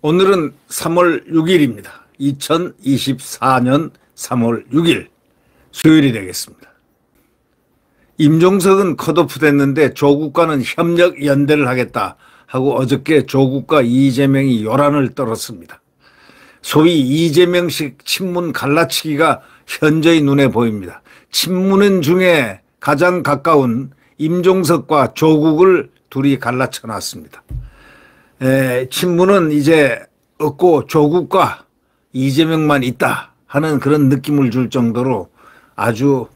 오늘은 3월 6일입니다. 2024년 3월 6일 수요일이 되겠습니다. 임종석은 컷오프 됐는데 조국과는 협력 연대를 하겠다 하고 어저께 조국과 이재명이 요란을 떨었습니다. 소위 이재명식 친문 갈라치기가 현저히 눈에 보입니다. 친문인 중에 가장 가까운 임종석과 조국을 둘이 갈라쳐 놨습니다. 친문은 이제 없고 조국과 이재명만 있다 하는 그런 느낌을 줄 정도로 아주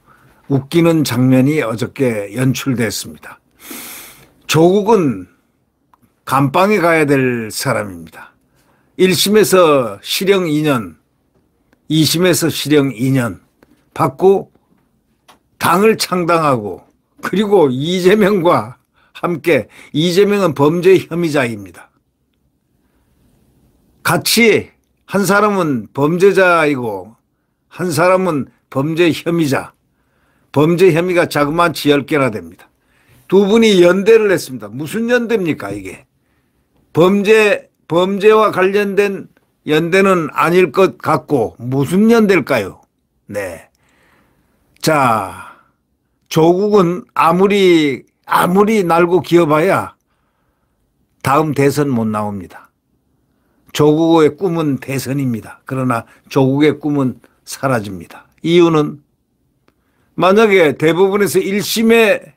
웃기는 장면이 어저께 연출됐습니다. 조국은 감방에 가야 될 사람입니다. 1심에서 실형 2년, 2심에서 실형 2년 받고 당을 창당하고 그리고 이재명과 함께 이재명은 범죄 혐의자입니다. 같이 한 사람은 범죄자이고 한 사람은 범죄 혐의자. 범죄 혐의가 자그마치 10개나 됩니다. 두 분이 연대를 했습니다. 무슨 연대입니까 이게? 범죄와 관련된 연대는 아닐 것 같고 무슨 연대일까요? 네. 자, 조국은 아무리 날고 기어봐야 다음 대선 못 나옵니다. 조국의 꿈은 대선입니다. 그러나 조국의 꿈은 사라집니다. 이유는 만약에 대법원에서 1심에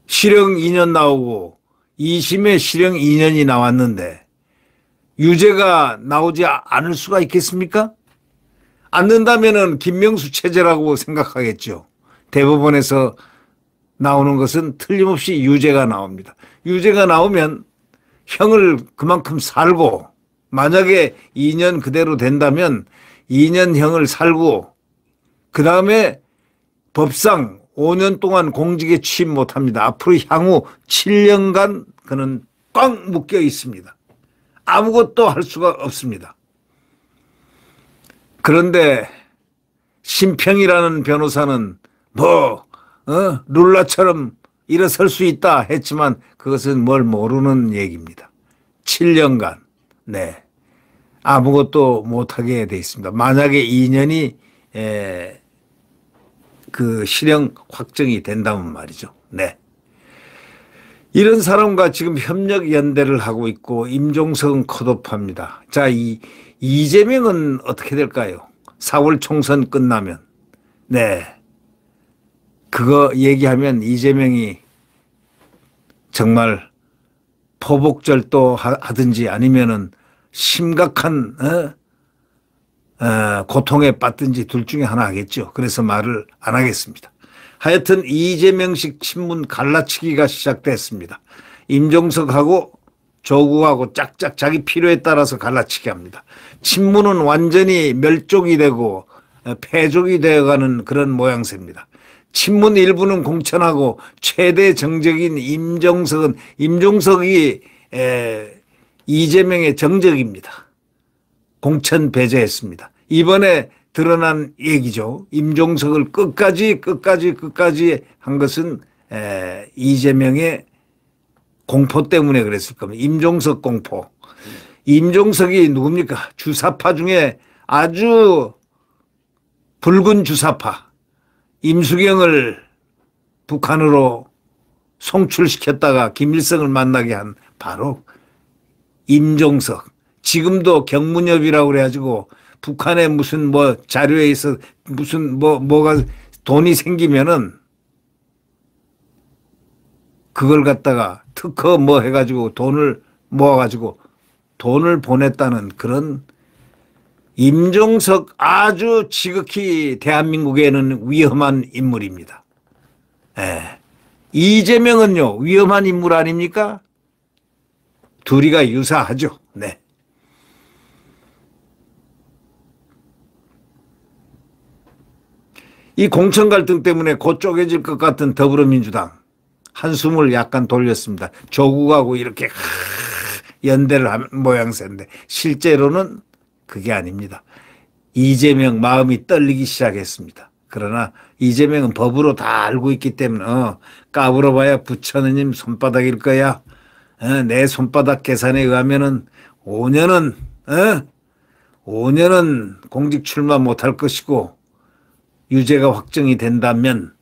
실형 2년 나오고 2심에 실형 2년이 나왔는데 유죄가 나오지 않을 수가 있겠습니까? 않는다면은 김명수 체제라고 생각하겠죠. 대법원에서 나오는 것은 틀림없이 유죄가 나옵니다. 유죄가 나오면 형을 그만큼 살고 만약에 2년 그대로 된다면 2년 형을 살고 그 다음에 법상 5년 동안 공직에 취임 못합니다. 앞으로 향후 7년간 그는 꽉 묶여 있습니다. 아무것도 할 수가 없습니다. 그런데 심평이라는 변호사는 룰라처럼 일어설 수 있다 했지만 그것은 뭘 모르는 얘기입니다. 7년간 네 아무것도 못하게 돼 있습니다. 만약에 2년이 그 실형 확정이 된다면 말이죠. 네. 이런 사람과 지금 협력 연대를 하고 있고 임종석은 컷오프합니다. 자, 이재명은 어떻게 될까요? 4월 총선 끝나면 네. 그거 얘기하면 이재명이 정말 포복절도 하든지 아니면은 심각한 고통에 빠든지 둘 중에 하나 하겠죠. 그래서 말을 안 하겠습니다. 하여튼 이재명식 친문 갈라치기가 시작됐습니다. 임종석하고 조국하고 짝짝 자기 필요에 따라서 갈라치기 합니다. 친문은 완전히 멸족이 되고 패족이 되어가는 그런 모양새입니다. 친문 일부는 공천하고 최대 정적인 임종석이 이재명의 정적입니다. 공천 배제했습니다. 이번에 드러난 얘기죠. 임종석을 끝까지 한 것은 이재명의 공포 때문에 그랬을 겁니다. 임종석 공포. 임종석이 누굽니까? 주사파 중에 아주 붉은 주사파. 임수경을 북한으로 송출시켰다가 김일성을 만나게 한 바로 임종석. 지금도 경문협이라고 그래가지고 북한에 무슨 자료에 있어 무슨 뭐가 돈이 생기면은 그걸 갖다가 특허 해가지고 돈을 모아가지고 돈을 보냈다는 그런 임종석 아주 지극히 대한민국에는 위험한 인물입니다. 이재명은요 위험한 인물 아닙니까? 둘이가 유사하죠. 네. 이 공천 갈등 때문에 곧 쪼개질 것 같은 더불어민주당 한숨을 약간 돌렸습니다. 조국하고 이렇게 연대를 한 모양새인데 실제로는 그게 아닙니다. 이재명 마음이 떨리기 시작했습니다. 그러나 이재명은 법으로 다 알고 있기 때문에 까불어봐야 부처님 손바닥일 거야. 내 손바닥 계산에 의하면은 5년은 공직 출마 못할 것이고 유죄가 확정이 된다면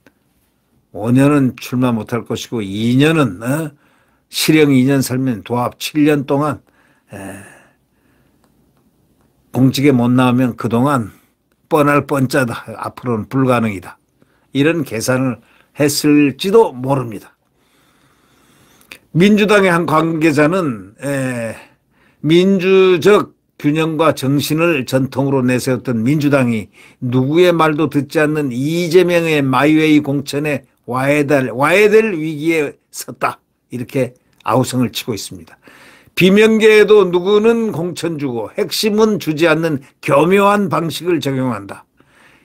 5년은 출마 못할 것이고 2년은 실형 2년 살면 도합 7년 동안 공직에 못 나오면 그동안 뻔할 뻔짜다. 앞으로는 불가능이다. 이런 계산을 했을지도 모릅니다. 민주당의 한 관계자는 민주적 균형과 정신을 전통으로 내세웠던 민주당이 누구의 말도 듣지 않는 이재명의 마이웨이 공천에 와야 될 위기에 섰다. 이렇게 아우성을 치고 있습니다. 비명계에도 누구는 공천 주고 핵심은 주지 않는 교묘한 방식을 적용한다.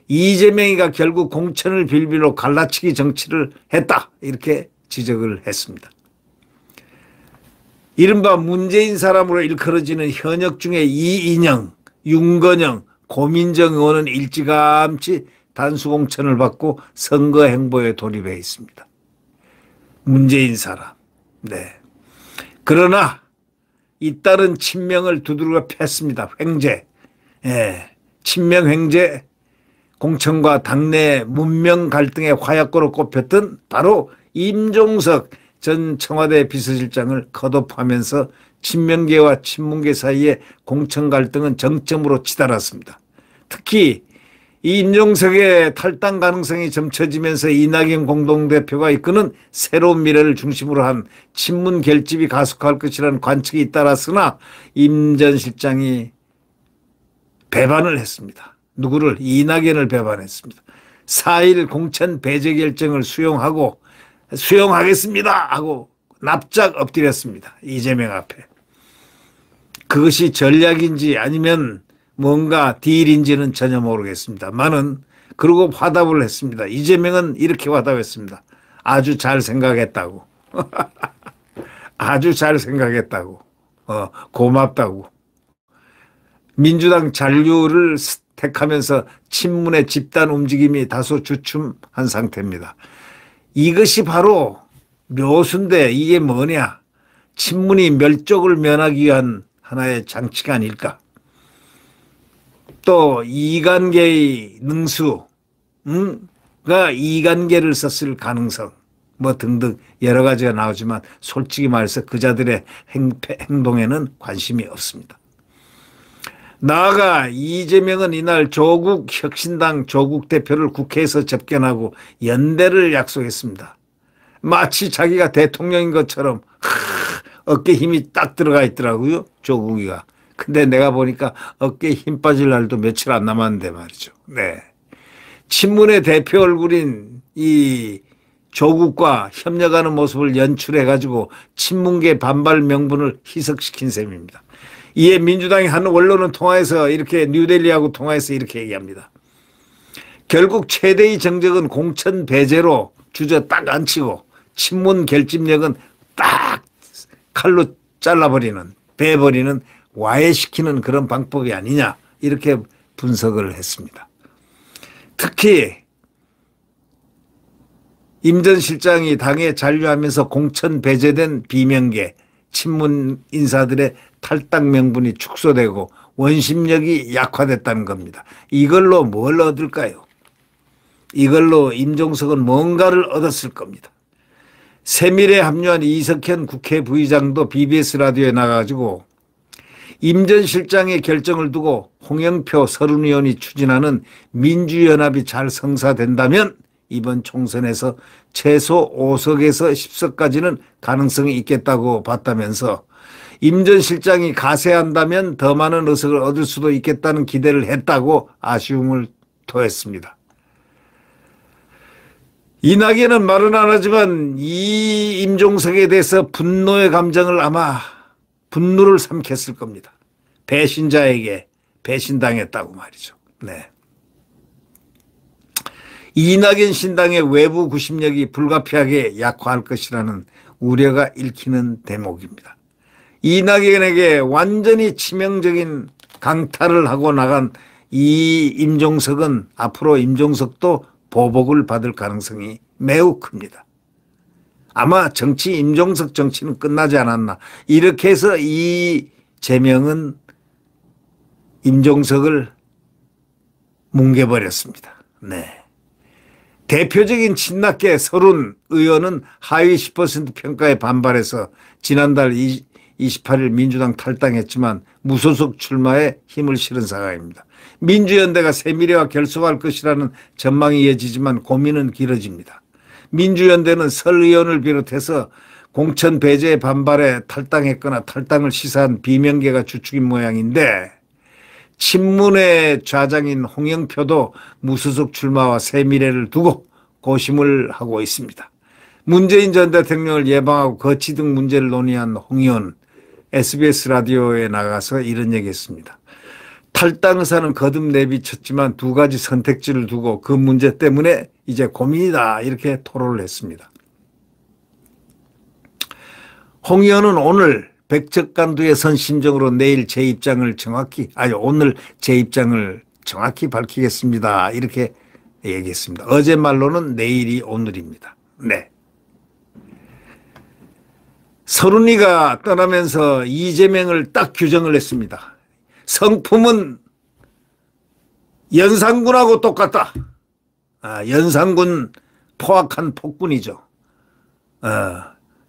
이재명이가 결국 공천을 빌미로 갈라치기 정치를 했다. 이렇게 지적을 했습니다. 이른바 문재인 사람으로 일컬어지는 현역 중에 이인영, 윤건영, 고민정 의원은 일찌감치 단수공천을 받고 선거 행보에 돌입해 있습니다. 문재인 사람. 네. 그러나 잇따른 친명을 두드려 팼습니다. 횡재. 친명 횡재 공천과 당내 문명 갈등의 화약고로 꼽혔던 바로 임종석 전 청와대 비서실장을 컷오프하면서 친명계와 친문계 사이의 공천 갈등은 정점으로 치달았습니다. 특히 이 임종석의 탈당 가능성이 점쳐지면서 이낙연 공동대표가 이끄는 새로운 미래를 중심으로 한 친문 결집이 가속할 것이라는 관측이 잇따랐으나 임 전 실장이 배반을 했습니다. 누구를? 이낙연을 배반했습니다. 4일 공천 배제 결정을 수용하겠습니다 하고 납작 엎드렸습니다. 이재명 앞에. 그것이 전략인지 아니면 뭔가 딜인지는 전혀 모르겠습니다만은 그러고 화답을 했습니다. 이재명은 이렇게 화답했습니다. 아주 잘 생각했다고. 아주 잘 생각했다고. 고맙다고. 민주당 잔류를 택하면서 친문의 집단 움직임이 다소 주춤한 상태입니다. 이것이 바로 묘수인데 이게 뭐냐. 친문이 멸족을 면하기 위한 하나의 장치가 아닐까. 또 이관계의 능수가 이관계를 썼을 가능성 뭐 등등 여러 가지가 나오지만 솔직히 말해서 그자들의 행동에는 관심이 없습니다. 나아가 이재명은 이날 조국 혁신당 조국 대표를 국회에서 접견하고 연대를 약속했습니다. 마치 자기가 대통령인 것처럼 어깨 힘이 딱 들어가 있더라고요. 조국이가. 근데 내가 보니까 어깨에 힘 빠질 날도 며칠 안 남았는데 말이죠. 네. 친문의 대표 얼굴인 이 조국과 협력하는 모습을 연출해가지고 친문계 반발 명분을 희석시킨 셈입니다. 이에 민주당의 한 원로는 통화에서 이렇게 뉴델리하고 통화해서 이렇게 얘기합니다. 결국 최대의 정적은 공천 배제로 주저 딱 앉히고 친문 결집력은 딱 칼로 잘라버리는 베버리는 와해시키는 그런 방법이 아니냐 이렇게 분석을 했습니다. 특히 임 전 실장이 당에 잔류하면서 공천 배제된 비명계 친문 인사들의 탈당 명분이 축소되고 원심력이 약화됐다는 겁니다. 이걸로 뭘 얻을까요? 이걸로 임종석은 뭔가를 얻었을 겁니다. 세밀에 합류한 이석현 국회 부의장도 BBS 라디오에 나가가지고 임 전 실장의 결정을 두고 홍영표 서른 의원이 추진하는 민주연합이 잘 성사된다면 이번 총선에서 최소 5석에서 10석까지는 가능성이 있겠다고 봤다면서 임 전 실장이 가세한다면 더 많은 의석을 얻을 수도 있겠다는 기대를 했다고 아쉬움을 토했습니다. 이낙연은 말은 안 하지만 이 임종석에 대해서 분노의 감정을 아마 분노를 삼켰을 겁니다. 배신자에게 배신당했다고 말이죠. 네. 이낙연 신당의 외부 구심력이 불가피하게 약화할 것이라는 우려가 읽히는 대목입니다. 이낙연에게 완전히 치명적인 강탈을 하고 나간 이 임종석은 앞으로 임종석도 보복을 받을 가능성이 매우 큽니다. 아마 임종석 정치는 끝나지 않았나. 이렇게 해서 이재명은 임종석을 뭉개버렸습니다. 네. 대표적인 친낙계 서른 의원은 하위 10% 평가에 반발해서 지난달 28일 민주당 탈당했지만 무소속 출마에 힘을 실은 상황입니다. 민주연대가 새미래와 결속할 것이라는 전망이 이어지지만 고민은 길어집니다. 민주연대는 설 의원을 비롯해서 공천 배제에 반발해 탈당했거나 탈당을 시사한 비명계가 주축인 모양인데 친문의 좌장인 홍영표도 무소속 출마와 새미래를 두고 고심을 하고 있습니다. 문재인 전 대통령을 예방하고 거치 등 문제를 논의한 홍 의원 SBS 라디오에 나가서 이런 얘기했습니다. 탈당 의사는 거듭 내비쳤지만 두 가지 선택지를 두고 그 문제 때문에 이제 고민이다 이렇게 토로를 했습니다. 홍 의원은 오늘 백척간두에 선 심정으로 오늘 제 입장을 정확히 밝히겠습니다. 이렇게 얘기했습니다. 어제 말로는 내일이 오늘입니다. 네. 서른이가 떠나면서 이재명을 딱 규정을 했습니다. 성품은 연산군하고 똑같다. 연산군 포악한 폭군이죠.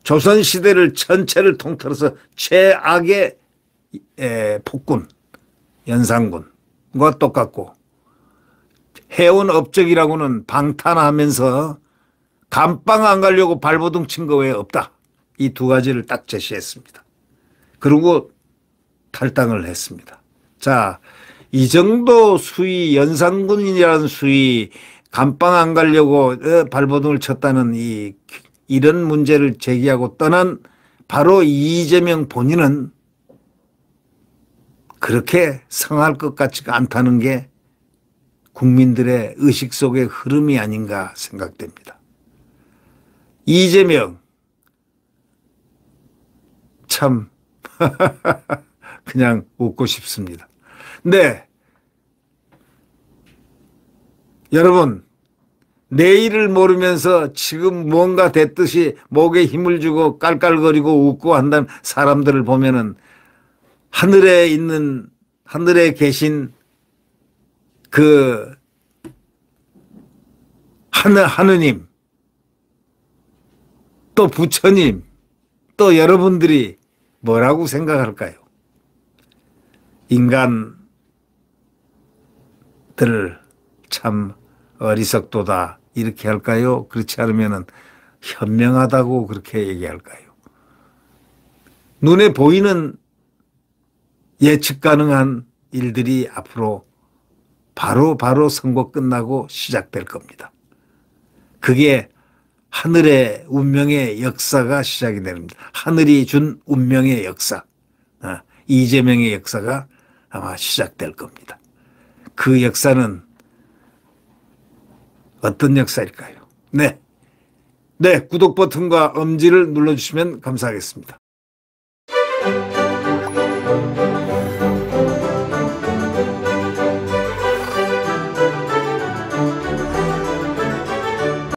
조선시대를 전체를 통틀어서 최악의 폭군, 연산군과 똑같고 해운 업적이라고는 방탄하면서 감방 안 가려고 발버둥 친 거 외에 없다. 이 두 가지를 딱 제시했습니다. 그리고 탈당을 했습니다. 자, 이 정도 수위, 연산군이라는 수위, 감방 안 가려고 발버둥을 쳤다는 이런 문제를 제기하고 떠난 바로 이재명 본인은 그렇게 성할 것 같지가 않다는 게 국민들의 의식 속의 흐름이 아닌가 생각됩니다. 이재명 참 그냥 웃고 싶습니다. 네, 여러분 내일을 모르면서 지금 뭔가 됐듯이 목에 힘을 주고 깔깔거리고 웃고 한다는 사람들을 보면은 하늘에 계신 그 하느님 또 부처님 또 여러분들이 뭐라고 생각할까요? 인간들 참 어리석도다 이렇게 할까요? 그렇지 않으면 현명하다고 그렇게 얘기할까요? 눈에 보이는 예측 가능한 일들이 앞으로 바로 선거 끝나고 시작될 겁니다. 그게 하늘의 운명의 역사가 시작이 됩니다. 하늘이 준 운명의 역사, 이재명의 역사가 아마 시작될 겁니다. 그 역사는 어떤 역사일까요? 네, 구독 버튼과 엄지를 눌러주시면 감사하겠습니다.